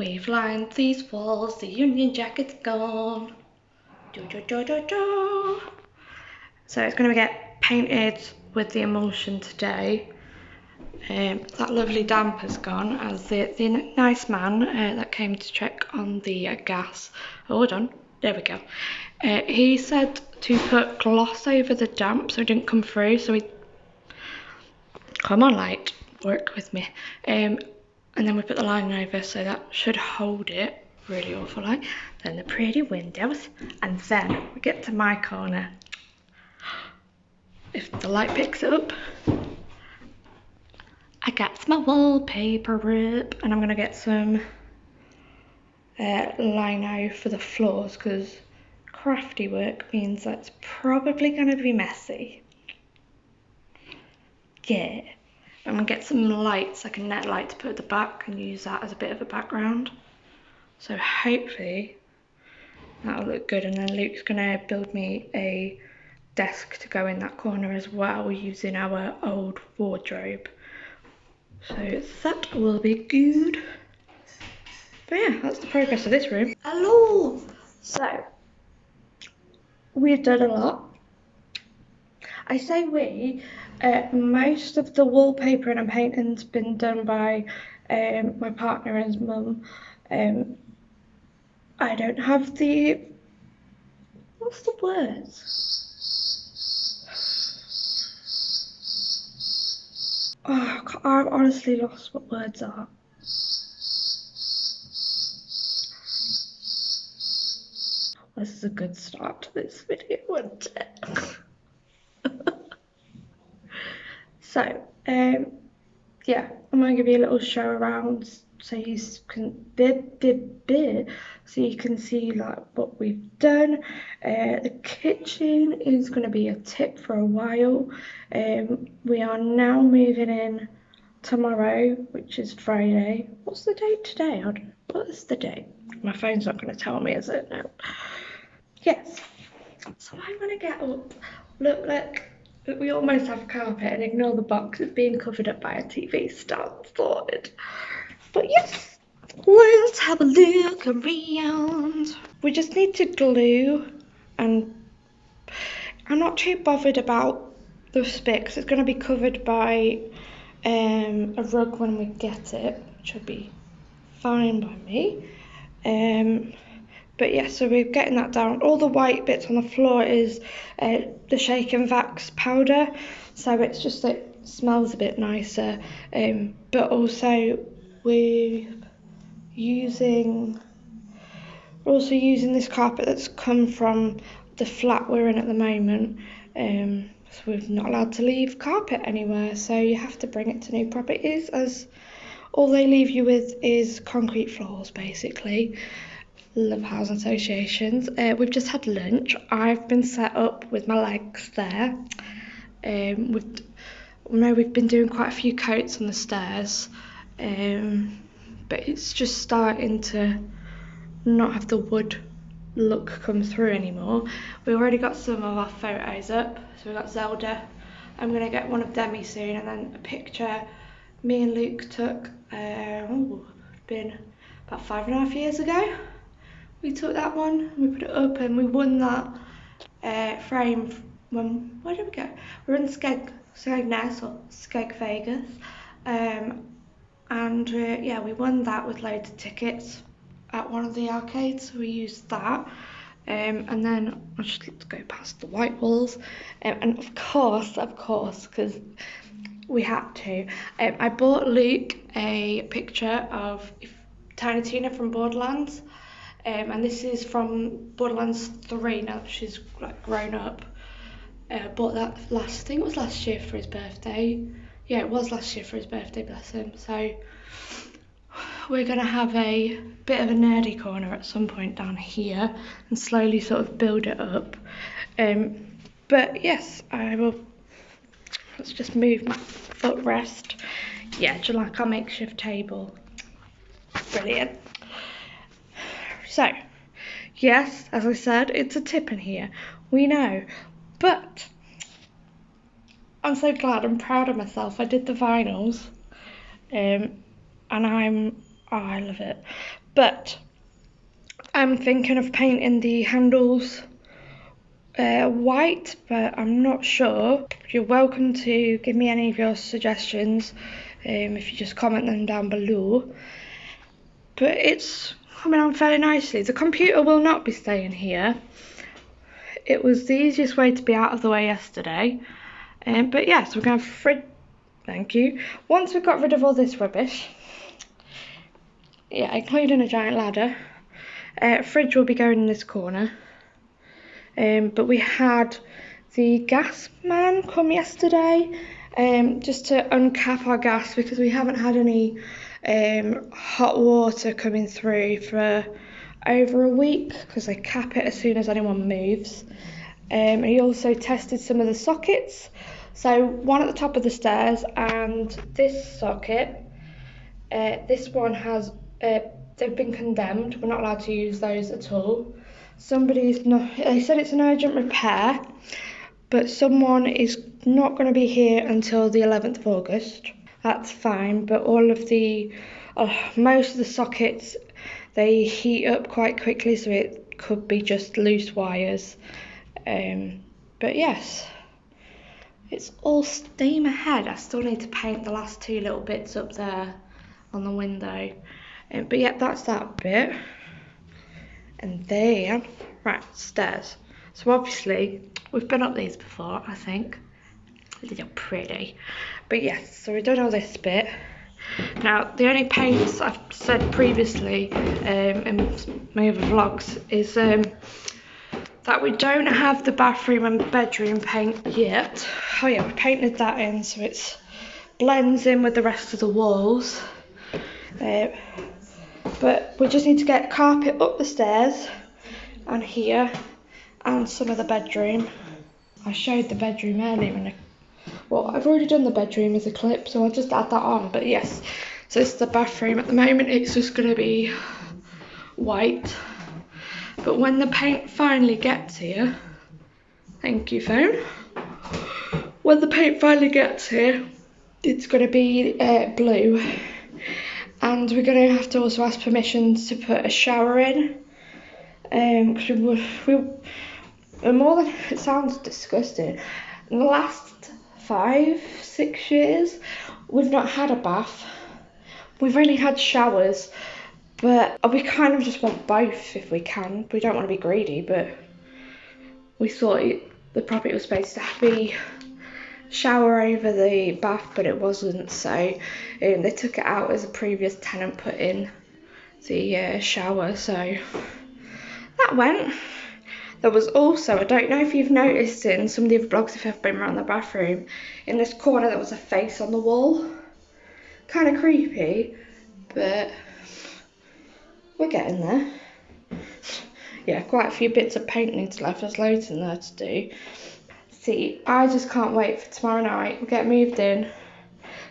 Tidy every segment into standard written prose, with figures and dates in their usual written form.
We've lined these walls, the Union Jacket's gone. So it's going to get painted with the emulsion today. That lovely damper's gone, as the nice man that came to check on the gas. Hold on, there we go. He said to put gloss over the damp so it didn't come through. So come on, light, work with me. And then we put the lining over, so that should hold it really awful like. Then the pretty windows, and then we get to my corner. If the light picks it up, I got my wallpaper up, and I'm gonna get some lino for the floors, because crafty work means that's probably gonna be messy. Yeah. I'm gonna get some lights, like a net light to put at the back, and use that as a bit of a background. So hopefully that'll look good. And then Luke's gonna build me a desk to go in that corner as well, using our old wardrobe. So that will be good. But yeah, that's the progress of this room. Hello! So, we've done a lot. I say we, most of the wallpapering and painting's been done by my partner and his mum. I don't have the, what's the words? Oh, I've honestly lost what words are. This is a good start to this video, isn't it? So, yeah, I'm gonna give you a little show around so you can so you can see like what we've done. The kitchen is gonna be a tip for a while. We are now moving in tomorrow, which is Friday. What's the date today? What is the date? My phone's not gonna tell me, is it? No. Yes. So I'm gonna get up. Look. We almost have carpet, and ignore the box, it's being covered up by a TV stand sorted. But yes, let's have a look around. We just need to glue, and I'm not too bothered about the spit because it's going to be covered by a rug when we get it, which will be fine by me. But yeah, so we're getting that down. All the white bits on the floor is the Shake and Vax powder, so it's just that it smells a bit nicer. But also we're also using this carpet that's come from the flat we're in at the moment. So we're not allowed to leave carpet anywhere, so you have to bring it to new properties, as all they leave you with is concrete floors basically. Love housing associations. We've just had lunch. I've been set up with my legs there. We've been doing quite a few coats on the stairs, but it's just starting to not have the wood look come through anymore. We already got some of our photos up. So we've got Zelda. I'm gonna get one of Demi soon, and then a picture me and Luke took. Been about 5.5 years ago. We took that one, we put it up, and we won that frame when, where did we go? We were in Skegness, or Skeg Vegas, and yeah, we won that with loads of tickets at one of the arcades, so we used that. And then I'll just go past the white walls, and of course, because we had to, I bought Luke a picture of Tiny Tina from Borderlands. And this is from Borderlands 3 now that she's like grown up. Bought that I think it was last year for his birthday. Yeah, it was last year for his birthday, bless him. So we're gonna have a bit of a nerdy corner at some point down here and slowly sort of build it up. But yes, I will. Let's just move my footrest. Yeah, do you like our makeshift table? Brilliant. So, yes, as I said, it's a tip in here. We know. But I'm so glad and proud of myself. I did the vinyls. And I love it. But I'm thinking of painting the handles white, but I'm not sure. You're welcome to give me any of your suggestions if you just comment them down below. But it's coming on fairly nicely. The computer will not be staying here. It was the easiest way to be out of the way yesterday. But yes, we're going to thank you. Once we've got rid of all this rubbish, yeah, including a giant ladder, fridge will be going in this corner. But we had the gas man come yesterday just to uncap our gas because we haven't had any hot water coming through for over a week because they cap it as soon as anyone moves. He also tested some of the sockets, so one at the top of the stairs and this socket, this one has they've been condemned. We're not allowed to use those at all. They said it's an urgent repair, but someone is not going to be here until the 11th of August. That's fine, but all of most of the sockets, they heat up quite quickly, so it could be just loose wires. But yes, it's all steam ahead. I still need to paint the last two little bits up there on the window. But yeah, that's that bit. And then, right, stairs. So obviously, we've been up these before, I think. They look pretty. But yes, so we've done all this bit. Now, the only paints I've said previously in my other vlogs is that we don't have the bathroom and bedroom paint yet. Oh yeah, we painted that in so it blends in with the rest of the walls. But we just need to get carpet up the stairs and here and some of the bedroom. I showed the bedroom earlier well, I've already done the bedroom as a clip, so I'll just add that on. But yes, so this is the bathroom. At the moment it's just going to be white, but when the paint finally gets here, thank you phone, when the paint finally gets here it's going to be blue. And we're going to have to also ask permission to put a shower in. Because we're more than, it sounds disgusting. In the last 5-6 years, we've not had a bath. We've only had showers, but we kind of just want both if we can. We don't want to be greedy, but we thought the property was supposed to be shower over the bath, but it wasn't, so they took it out as a previous tenant put in the shower, so that went. There was also, I don't know if you've noticed in some of the other vlogs if you've been around the bathroom, in this corner there was a face on the wall. Kind of creepy, but we're getting there. Yeah, quite a few bits of paint needs left, there's loads in there to do. See, I just can't wait for tomorrow night. We'll get moved in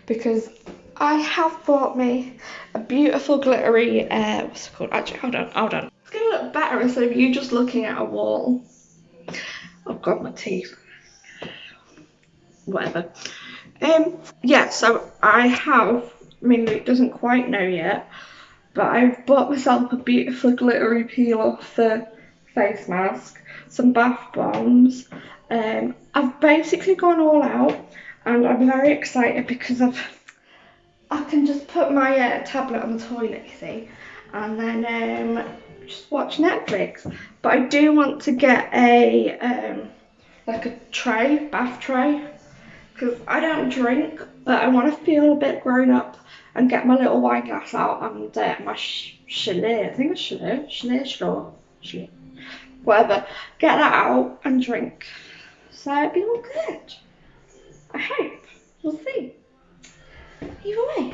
because I have bought me a beautiful glittery, what's it called? Actually, hold on. It's going to look better instead of you just looking at a wall. Oh God, my teeth. Whatever. Yeah, so I mean, Luke doesn't quite know yet, but I've bought myself a beautiful glittery peel off the face mask, some bath bombs. I've basically gone all out and I'm very excited because I can just put my tablet on the toilet, you see, and then just watch Netflix. But I do want to get a like a tray, bath tray, because I don't drink, but I want to feel a bit grown up and get my little wine glass out and my Hely, I think it's Hely, whatever, get that out and drink. So it'll be all good. I hope. We'll see. Either way.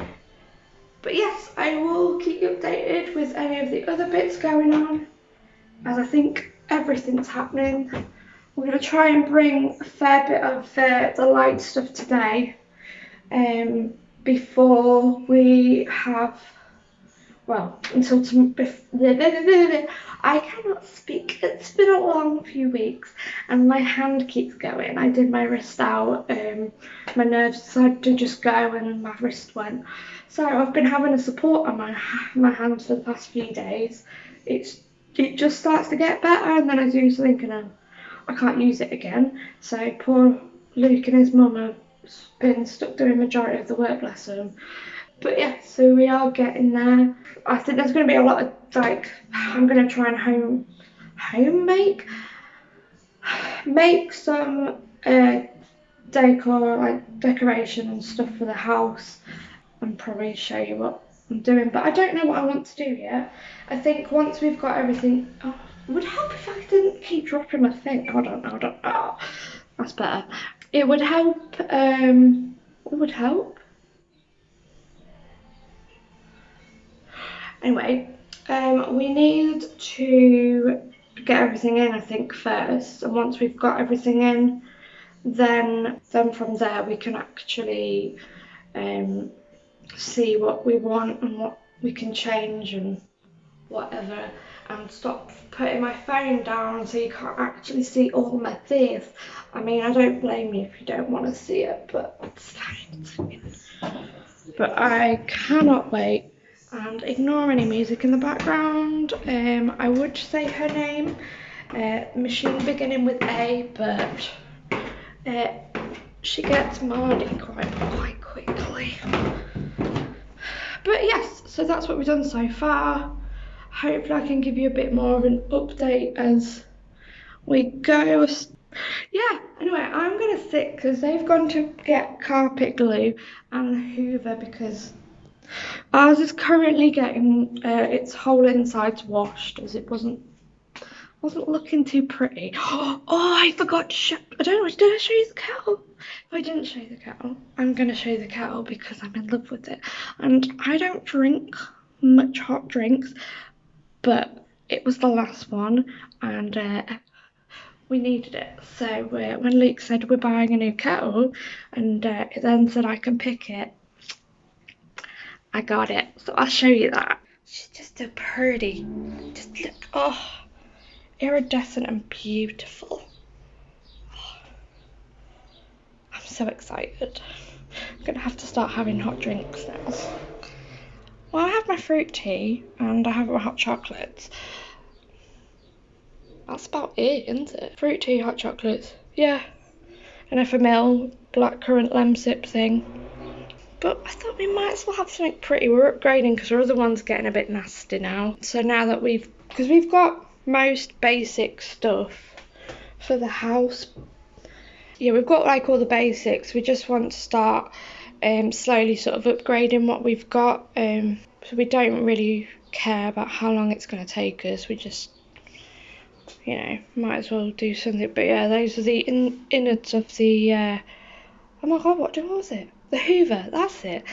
But yes, I will keep you updated with any of the other bits going on, as I think everything's happening. We're going to try and bring a fair bit of the light stuff today before we have, well, until I cannot speak. It's been a long few weeks and my hand keeps going. I did my wrist out, my nerves decided to just go and my wrist went. So I've been having a support on my hands for the past few days. It just starts to get better, and then I do something and I can't use it again. So poor Luke and his mum have been stuck doing majority of the work, bless them. But yeah, so we are getting there. I think there's going to be a lot of like, I'm going to try and home make some decor, like decoration and stuff for the house, and probably show you what I'm doing. But I don't know what I want to do yet. I think once we've got everything, oh, it would help if I didn't keep dropping my thing. Hold on. Oh, that's better. It would help. It would help. Anyway, we need to get everything in, I think, first. And once we've got everything in, then from there we can actually see what we want and what we can change and whatever, and stop putting my phone down so you can't actually see all my teeth. I mean, I don't blame you if you don't want to see it, but it's fine. But I cannot wait. And ignore any music in the background. I would say her name, machine beginning with A, but she gets Mardy quite quickly. But yes, so that's what we've done so far. Hopefully I can give you a bit more of an update as we go. Yeah, anyway, I'm gonna sit because they've gone to get carpet glue and hoover because ours is currently getting its whole insides washed as it wasn't looking too pretty. Oh, I forgot to show, I don't know, did I show you the kettle? If I didn't show you the kettle, I'm gonna show you the kettle because I'm in love with it. And I don't drink much hot drinks, but it was the last one and we needed it. So when Luke said we're buying a new kettle and it then said I can pick it, I got it. So I'll show you that. She's just so pretty. Just look, oh, iridescent and beautiful. Oh, I'm so excited. I'm gonna have to start having hot drinks now. Well, I have my fruit tea and I have my hot chocolates. That's about it, isn't it? Fruit tea, hot chocolates, yeah. And a Famil blackcurrant lemsip thing. But I thought we might as well have something pretty. We're upgrading because our other one's getting a bit nasty now. So now that because we've got most basic stuff for the house. Yeah, we've got like all the basics. We just want to start slowly sort of upgrading what we've got. So we don't really care about how long it's going to take us. We just, you know, might as well do something. But yeah, those are the innards of the, oh my god, what was it? The hoover, that's it.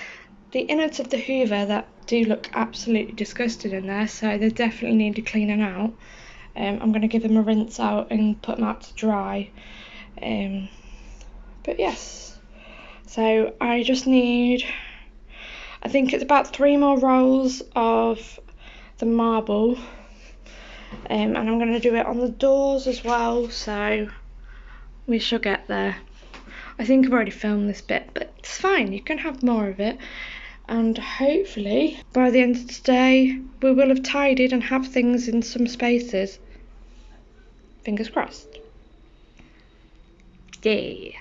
The innards of the hoover that do look absolutely disgusting in there, so they definitely need cleaning out. I'm going to give them a rinse out and put them out to dry. But yes, so I just need, I think it's about 3 more rolls of the marble, and I'm going to do it on the doors as well, so we shall get there. I think I've already filmed this bit, but it's fine, you can have more of it, and hopefully by the end of today we will have tidied and have things in some spaces. Fingers crossed. Yeah.